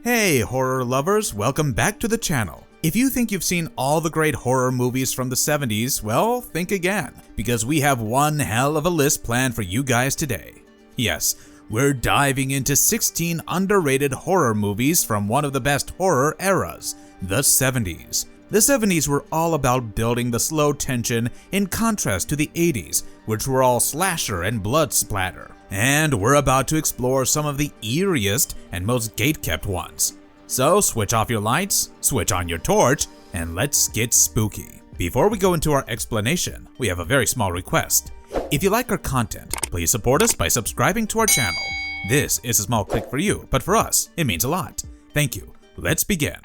Hey horror lovers, welcome back to the channel. If you think you've seen all the great horror movies from the 70s, well, think again, because we have one hell of a list planned for you guys today. Yes, we're diving into 16 underrated horror movies from one of the best horror eras, the 70s. The 70s were all about building the slow tension in contrast to the 80s, which were all slasher and blood splatter. And we're about to explore some of the eeriest and most gatekept ones. So switch off your lights, switch on your torch, and let's get spooky. Before we go into our explanation, we have a very small request. If you like our content, please support us by subscribing to our channel. This is a small click for you, but for us, it means a lot. Thank you. Let's begin.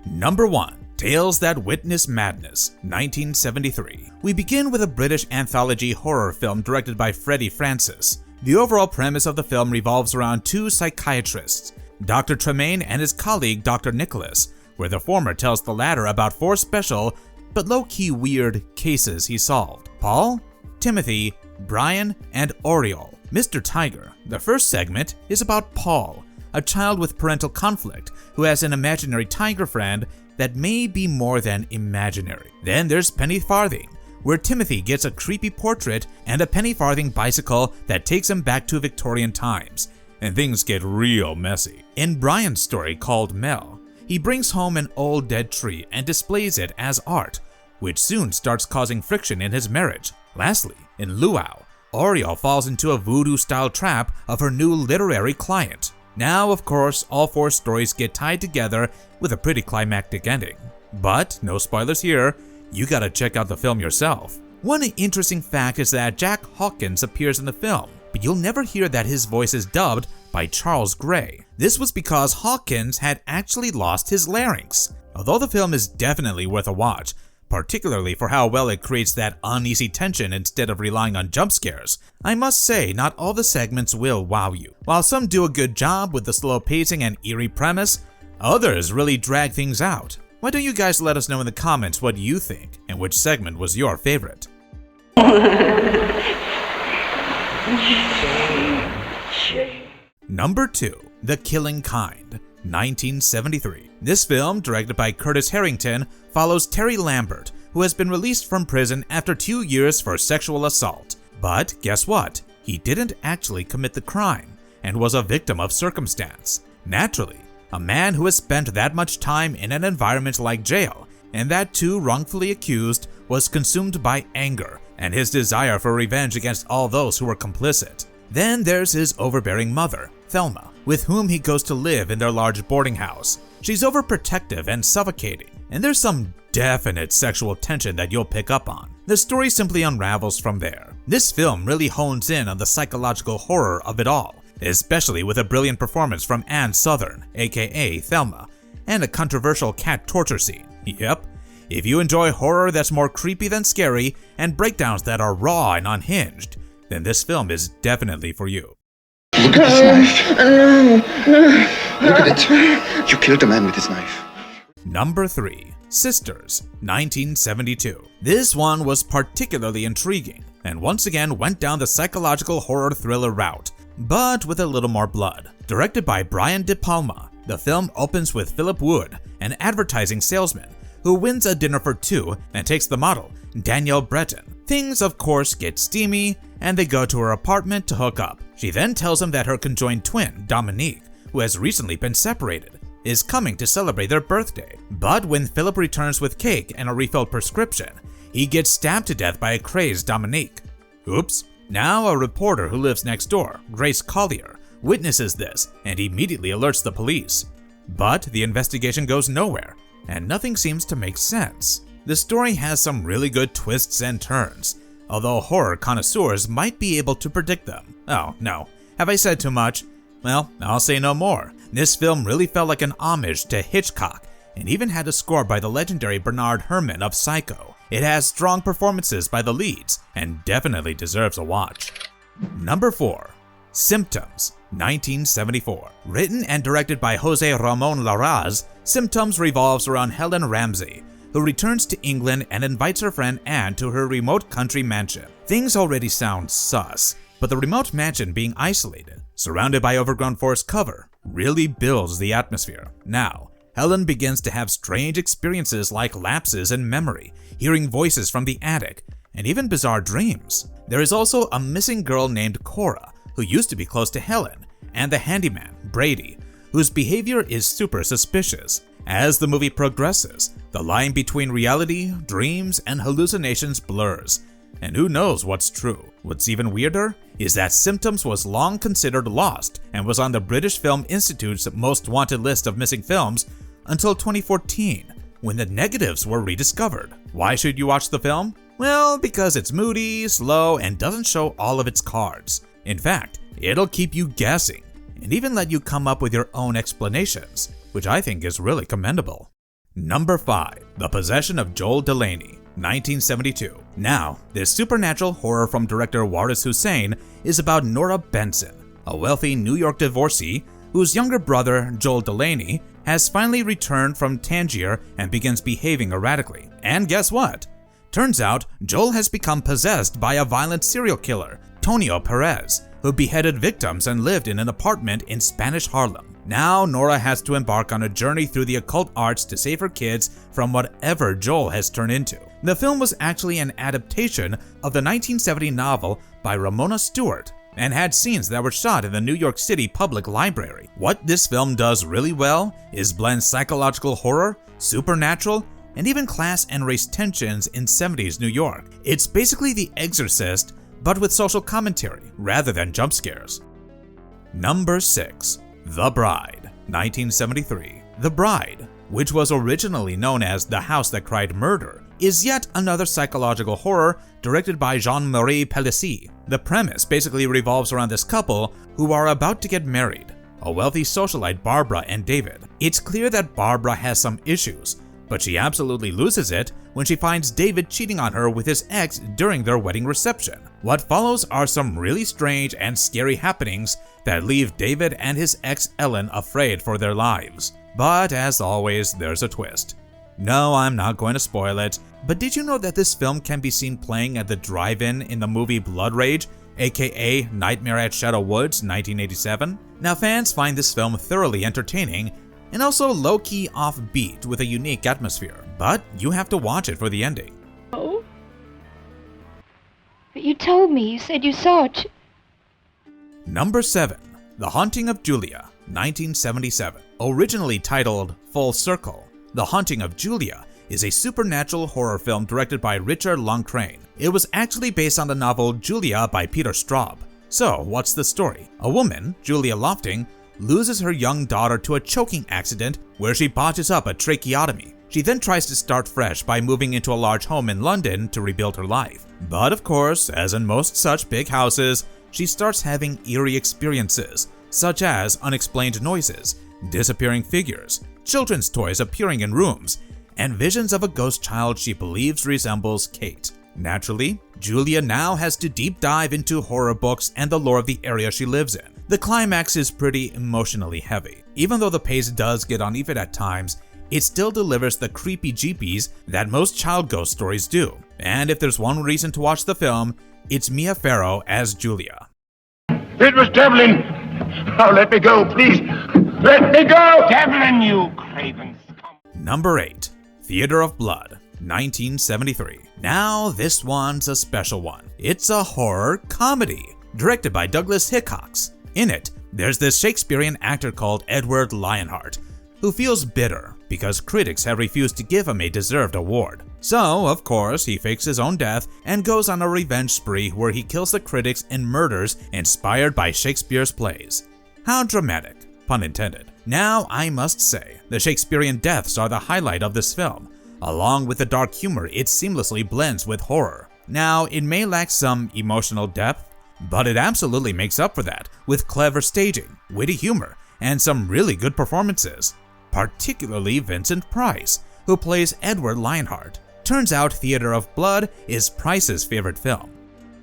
Number 1. Tales That Witness Madness, 1973. We begin with a British anthology horror film directed by Freddie Francis. The overall premise of the film revolves around two psychiatrists, Dr. Tremaine and his colleague Dr. Nicholas, where the former tells the latter about 4 special, but low-key weird, cases he solved. Paul, Timothy, Brian, and Oriole. Mr. Tiger. The first segment is about Paul, a child with parental conflict who has an imaginary tiger friend that may be more than imaginary. Then there's Penny Farthing, where Timothy gets a creepy portrait and a penny farthing bicycle that takes him back to Victorian times, and things get real messy. In Brian's story called Mel, he brings home an old dead tree and displays it as art, which soon starts causing friction in his marriage. Lastly, in Luau, Oriole falls into a voodoo-style trap of her new literary client. Now, of course, all 4 stories get tied together with a pretty climactic ending. But no spoilers here, you gotta check out the film yourself. One interesting fact is that Jack Hawkins appears in the film, but you'll never hear that his voice is dubbed by Charles Gray. This was because Hawkins had actually lost his larynx. Although the film is definitely worth a watch, particularly for how well it creates that uneasy tension instead of relying on jump scares, I must say not all the segments will wow you. While some do a good job with the slow pacing and eerie premise, others really drag things out. Why don't you guys let us know in the comments what you think and which segment was your favorite? Number 2. The Killing Kind, 1973. This film, directed by Curtis Harrington, follows Terry Lambert, who has been released from prison after 2 years for sexual assault. But guess what? He didn't actually commit the crime and was a victim of circumstance. Naturally, a man who has spent that much time in an environment like jail, and that too wrongfully accused, was consumed by anger and his desire for revenge against all those who were complicit. Then there's his overbearing mother, Thelma, with whom he goes to live in their large boarding house. She's overprotective and suffocating, and there's some definite sexual tension that you'll pick up on. The story simply unravels from there. This film really hones in on the psychological horror of it all, especially with a brilliant performance from Ann Southern, aka Thelma, and a controversial cat torture scene. Yep, if you enjoy horror that's more creepy than scary and breakdowns that are raw and unhinged, then this film is definitely for you. Look at this knife. Look at it. You killed a man with this knife. Number 3. Sisters, 1972. This one was particularly intriguing, and once again went down the psychological horror thriller route, but with a little more blood. Directed by Brian De Palma, the film opens with Philip Wood, an advertising salesman, who wins a dinner for 2 and takes the model, Danielle Breton. Things, of course, get steamy, and they go to her apartment to hook up. She then tells him that her conjoined twin, Dominique, who has recently been separated, is coming to celebrate their birthday. But when Philip returns with cake and a refilled prescription, he gets stabbed to death by a crazed Dominique. Oops. Now a reporter who lives next door, Grace Collier, witnesses this and immediately alerts the police. But the investigation goes nowhere, and nothing seems to make sense. The story has some really good twists and turns, although horror connoisseurs might be able to predict them. Oh no, have I said too much? Well, I'll say no more. This film really felt like an homage to Hitchcock, and even had a score by the legendary Bernard Herrmann of Psycho. It has strong performances by the leads, and definitely deserves a watch. Number 4. Symptoms, 1974. Written and directed by Jose Ramon Larraz, Symptoms revolves around Helen Ramsey, who returns to England and invites her friend Anne to her remote country mansion. Things already sound sus, but the remote mansion being isolated, surrounded by overgrown forest cover, really builds the atmosphere. Now, Helen begins to have strange experiences like lapses in memory, hearing voices from the attic, and even bizarre dreams. There is also a missing girl named Cora, who used to be close to Helen, and the handyman, Brady, whose behavior is super suspicious. As the movie progresses, the line between reality, dreams, and hallucinations blurs, and who knows what's true. What's even weirder is that Symptoms was long considered lost and was on the British Film Institute's most wanted list of missing films until 2014, when the negatives were rediscovered. Why should you watch the film? Well, because it's moody, slow, and doesn't show all of its cards. In fact, it'll keep you guessing, and even let you come up with your own explanations, which I think is really commendable. Number 5. The Possession of Joel Delaney, 1972. Now, this supernatural horror from director Waris Hussein is about Nora Benson, a wealthy New York divorcee whose younger brother, Joel Delaney, has finally returned from Tangier and begins behaving erratically. And guess what? Turns out, Joel has become possessed by a violent serial killer, Tonio Perez, who beheaded victims and lived in an apartment in Spanish Harlem. Now, Nora has to embark on a journey through the occult arts to save her kids from whatever Joel has turned into. The film was actually an adaptation of the 1970 novel by Ramona Stewart and had scenes that were shot in the New York City Public Library. What this film does really well is blend psychological horror, supernatural, and even class and race tensions in 70s New York. It's basically The Exorcist, but with social commentary rather than jump scares. Number 6. The Bride, 1973. The Bride, which was originally known as The House That Cried Murder, is yet another psychological horror directed by Jean-Marie Pellissier. The premise basically revolves around this couple who are about to get married, a wealthy socialite Barbara and David. It's clear that Barbara has some issues, but she absolutely loses it when she finds David cheating on her with his ex during their wedding reception. What follows are some really strange and scary happenings that leave David and his ex Ellen afraid for their lives. But as always, there's a twist. No, I'm not going to spoil it, but did you know that this film can be seen playing at the drive-in in the movie Blood Rage, aka Nightmare at Shadow Woods, 1987? Now, fans find this film thoroughly entertaining and also low-key offbeat with a unique atmosphere, but you have to watch it for the ending. Oh? But you told me, you said you saw it. Number 7. The Haunting of Julia, 1977. Originally titled Full Circle, The Haunting of Julia is a supernatural horror film directed by Richard Loncraine. It was actually based on the novel Julia by Peter Straub. So, what's the story? A woman, Julia Lofting, loses her young daughter to a choking accident where she botches up a tracheotomy. She then tries to start fresh by moving into a large home in London to rebuild her life. But of course, as in most such big houses, she starts having eerie experiences, such as unexplained noises, disappearing figures, children's toys appearing in rooms, and visions of a ghost child she believes resembles Kate. Naturally, Julia now has to deep dive into horror books and the lore of the area she lives in. The climax is pretty emotionally heavy. Even though the pace does get uneven at times, it still delivers the creepy jeepies that most child ghost stories do. And if there's one reason to watch the film, it's Mia Farrow as Julia. It was Devlin! Now let me go, please! Let me go! Devlin, you craven scum! Number 8. Theater of Blood, 1973. Now this one's a special one. It's a horror comedy, directed by Douglas Hickox. In it, there's this Shakespearean actor called Edward Lionheart, who feels bitter because critics have refused to give him a deserved award. So, of course, he fakes his own death and goes on a revenge spree where he kills the critics in murders inspired by Shakespeare's plays. How dramatic, pun intended. Now, I must say, the Shakespearean deaths are the highlight of this film. Along with the dark humor, it seamlessly blends with horror. Now, it may lack some emotional depth, but it absolutely makes up for that with clever staging, witty humor, and some really good performances. Particularly Vincent Price, who plays Edward Lionheart. Turns out Theater of Blood is Price's favorite film.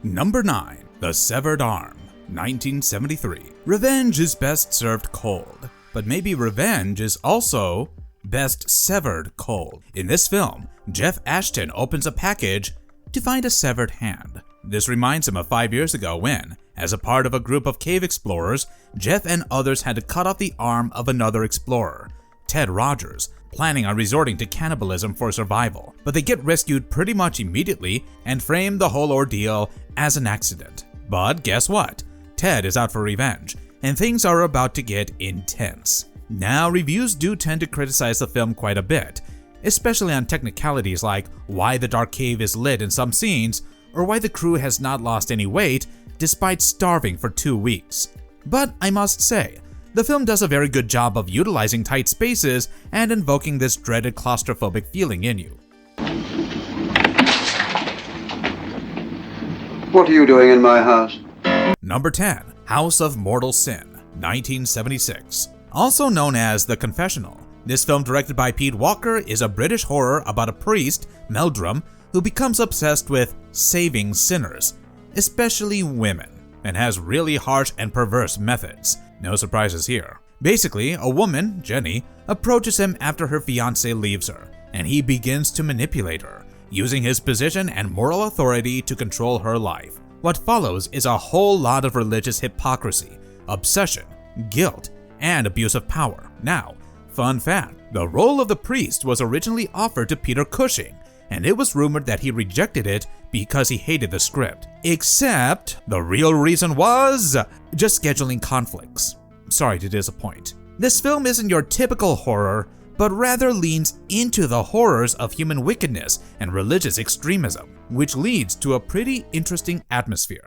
Number 9. The Severed Arm, 1973. Revenge is best served cold, but maybe revenge is also Best Severed Cold. In this film, Jeff Ashton opens a package to find a severed hand. This reminds him of 5 years ago when, as a part of a group of cave explorers, Jeff and others had to cut off the arm of another explorer, Ted Rogers, planning on resorting to cannibalism for survival. But they get rescued pretty much immediately and frame the whole ordeal as an accident. But guess what? Ted is out for revenge, and things are about to get intense. Now, reviews do tend to criticize the film quite a bit, especially on technicalities like why the dark cave is lit in some scenes, or why the crew has not lost any weight despite starving for 2 weeks. But I must say, the film does a very good job of utilizing tight spaces and invoking this dreaded claustrophobic feeling in you. What are you doing in my house? Number 10. House of Mortal Sin, 1976. Also known as The Confessional, this film, directed by Pete Walker, is a British horror about a priest, Meldrum, who becomes obsessed with saving sinners, especially women, and has really harsh and perverse methods. No surprises here. Basically, a woman, Jenny, approaches him after her fiancé leaves her, and he begins to manipulate her, using his position and moral authority to control her life. What follows is a whole lot of religious hypocrisy, obsession, guilt, and abuse of power. Now, fun fact, the role of the priest was originally offered to Peter Cushing, and it was rumored that he rejected it because he hated the script. Except, the real reason was just scheduling conflicts. Sorry to disappoint. This film isn't your typical horror, but rather leans into the horrors of human wickedness and religious extremism, which leads to a pretty interesting atmosphere.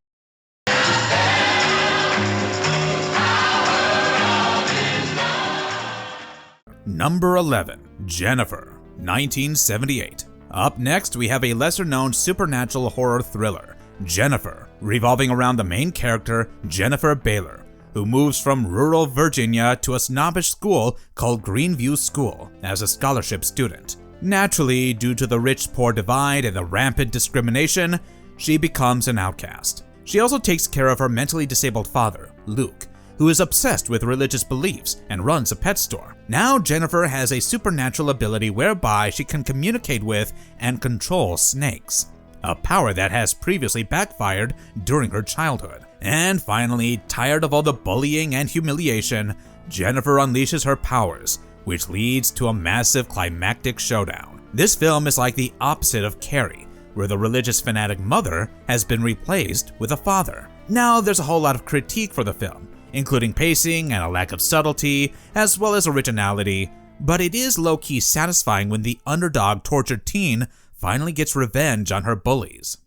Number 11. Jennifer, 1978. Up next, we have a lesser-known supernatural horror thriller, Jennifer, revolving around the main character, Jennifer Baylor, who moves from rural Virginia to a snobbish school called Greenview School as a scholarship student. Naturally, due to the rich-poor divide and the rampant discrimination, she becomes an outcast. She also takes care of her mentally disabled father, Luke, who is obsessed with religious beliefs and runs a pet store. Now Jennifer has a supernatural ability whereby she can communicate with and control snakes, a power that has previously backfired during her childhood. And finally, tired of all the bullying and humiliation, Jennifer unleashes her powers, which leads to a massive climactic showdown. This film is like the opposite of Carrie, where the religious fanatic mother has been replaced with a father. Now, there's a whole lot of critique for the film, including pacing and a lack of subtlety, as well as originality, but it is low-key satisfying when the underdog tortured teen finally gets revenge on her bullies.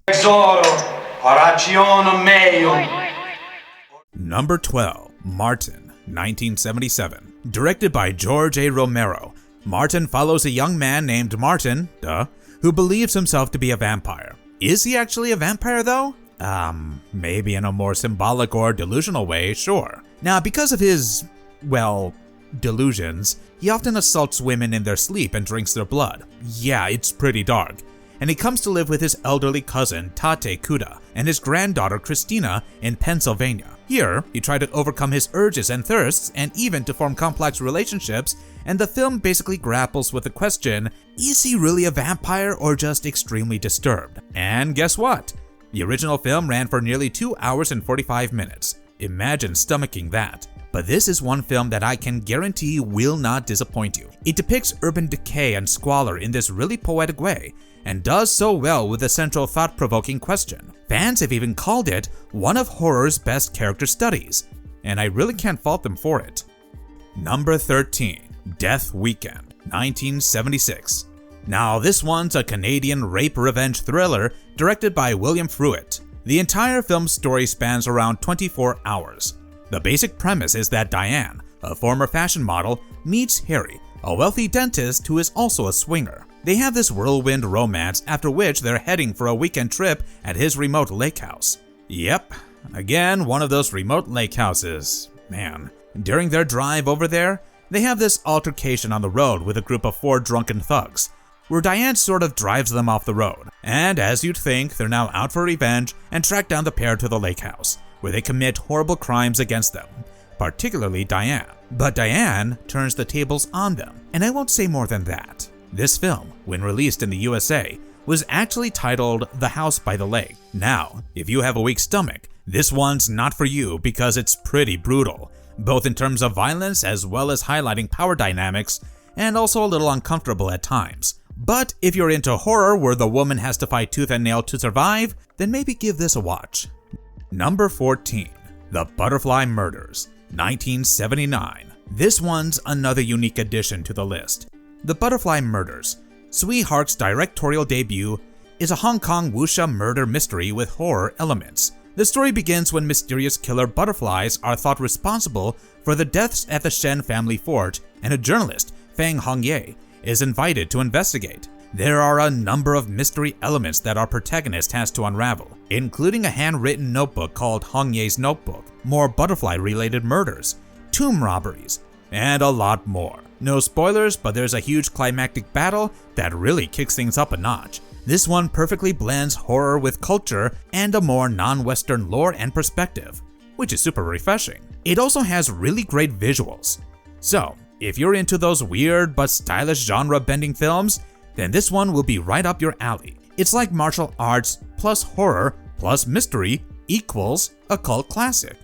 Number 12. Martin, 1977. Directed by George A. Romero, Martin follows a young man named Martin, who believes himself to be a vampire. Is he actually a vampire though? Maybe in a more symbolic or delusional way, sure. Now, because of his, well, delusions, he often assaults women in their sleep and drinks their blood. Yeah, it's pretty dark. And he comes to live with his elderly cousin, Tate Kuda, and his granddaughter, Christina, in Pennsylvania. Here, he tried to overcome his urges and thirsts, and even to form complex relationships, and the film basically grapples with the question, is he really a vampire or just extremely disturbed? And guess what? The original film ran for nearly 2 hours and 45 minutes. Imagine stomaching that. But this is one film that I can guarantee will not disappoint you. It depicts urban decay and squalor in this really poetic way, and does so well with the central thought-provoking question. Fans have even called it one of horror's best character studies, and I really can't fault them for it. Number 13. Death Weekend, 1976. Now, this one's a Canadian rape revenge thriller directed by William Fruitt. The entire film's story spans around 24 hours. The basic premise is that Diane, a former fashion model, meets Harry, a wealthy dentist who is also a swinger. They have this whirlwind romance, after which they're heading for a weekend trip at his remote lake house. Yep, again, one of those remote lake houses. Man. During their drive over there, they have this altercation on the road with a group of 4 drunken thugs, where Diane sort of drives them off the road. And as you'd think, they're now out for revenge and track down the pair to the lake house, where they commit horrible crimes against them, particularly Diane. But Diane turns the tables on them, And I won't say more than that. This film, when released in the USA, was actually titled The House by the Lake. Now, if you have a weak stomach, this one's not for you because it's pretty brutal, both in terms of violence as well as highlighting power dynamics, and also a little uncomfortable at times. But if you're into horror where the woman has to fight tooth and nail to survive, then maybe give this a watch. Number 14. The Butterfly Murders, 1979. This one's another unique addition to the list. The Butterfly Murders, Tsui Hark's directorial debut, is a Hong Kong wuxia murder mystery with horror elements. The story begins when mysterious killer butterflies are thought responsible for the deaths at the Shen family fort, and a journalist, Fang Hongye, is invited to investigate. There are a number of mystery elements that our protagonist has to unravel, including a handwritten notebook called Hongye's Notebook, more butterfly-related murders, tomb robberies, and a lot more. No spoilers, but there's a huge climactic battle that really kicks things up a notch. This one perfectly blends horror with culture and a more non-Western lore and perspective, which is super refreshing. It also has really great visuals. So, if you're into those weird but stylish genre-bending films, then this one will be right up your alley. It's like martial arts plus horror plus mystery equals a cult classic.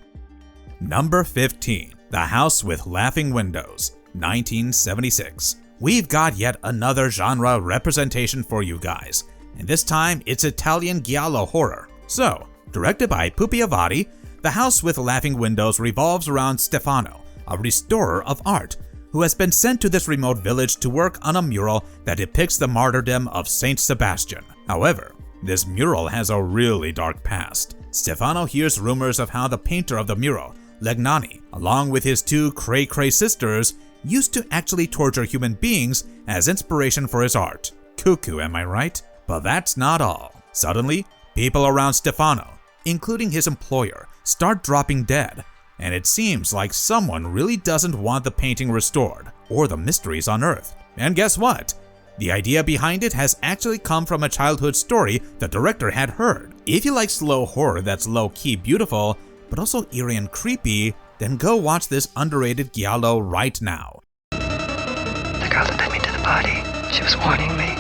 Number 15. The House with Laughing Windows, 1976. We've got yet another genre representation for you guys, and this time it's Italian giallo horror. So, directed by Pupi Avati, The House with Laughing Windows revolves around Stefano, a restorer of art, who has been sent to this remote village to work on a mural that depicts the martyrdom of Saint Sebastian. However, this mural has a really dark past. Stefano hears rumors of how the painter of the mural, Legnani, along with his two cray-cray sisters, used to actually torture human beings as inspiration for his art. Cuckoo, am I right? But that's not all. Suddenly, people around Stefano, including his employer, start dropping dead, and it seems like someone really doesn't want the painting restored or the mysteries unearthed. And guess what? The idea behind it has actually come from a childhood story the director had heard. If you like slow horror that's low-key beautiful, but also eerie and creepy, then go watch this underrated giallo right now. The girl that led me to the party, she was warning me.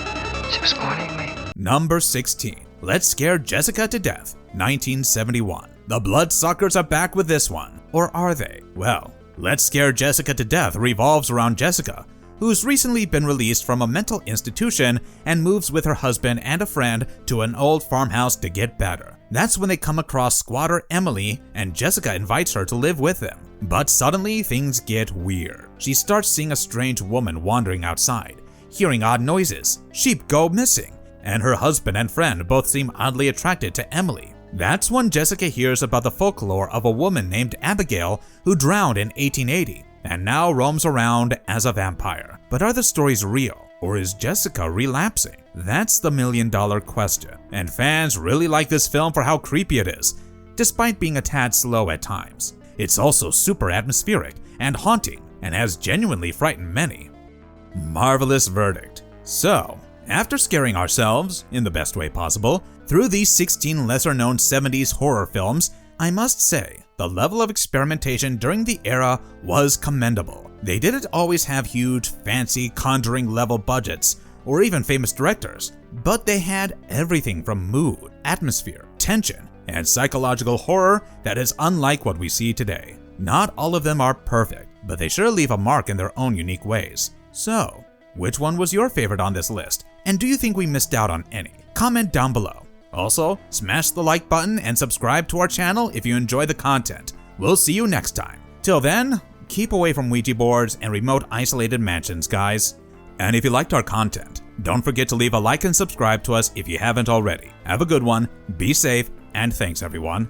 She was warning me. Number 16. Let's Scare Jessica to Death, 1971. The Bloodsuckers are back with this one. Or are they? Well, Let's Scare Jessica to Death revolves around Jessica, who's recently been released from a mental institution and moves with her husband and a friend to an old farmhouse to get better. That's when they come across squatter Emily, and Jessica invites her to live with them. But suddenly things get weird. She starts seeing a strange woman wandering outside, hearing odd noises, sheep go missing, and her husband and friend both seem oddly attracted to Emily. That's when Jessica hears about the folklore of a woman named Abigail who drowned in 1880 and now roams around as a vampire. But are the stories real, or is Jessica relapsing? That's the million-dollar question, and fans really like this film for how creepy it is, despite being a tad slow at times. It's also super atmospheric and haunting, and has genuinely frightened many. Marvelous verdict. So, after scaring ourselves, in the best way possible, through these 16 lesser-known 70s horror films, I must say, the level of experimentation during the era was commendable. They didn't always have huge, fancy, Conjuring-level budgets, or even famous directors, but they had everything from mood, atmosphere, tension, and psychological horror that is unlike what we see today. Not all of them are perfect, but they sure leave a mark in their own unique ways. So, which one was your favorite on this list, and do you think we missed out on any? Comment down below. Also, smash the like button and subscribe to our channel if you enjoy the content. We'll see you next time. Till then, keep away from Ouija boards and remote isolated mansions, guys. And if you liked our content, don't forget to leave a like and subscribe to us if you haven't already. Have a good one, be safe, and thanks everyone.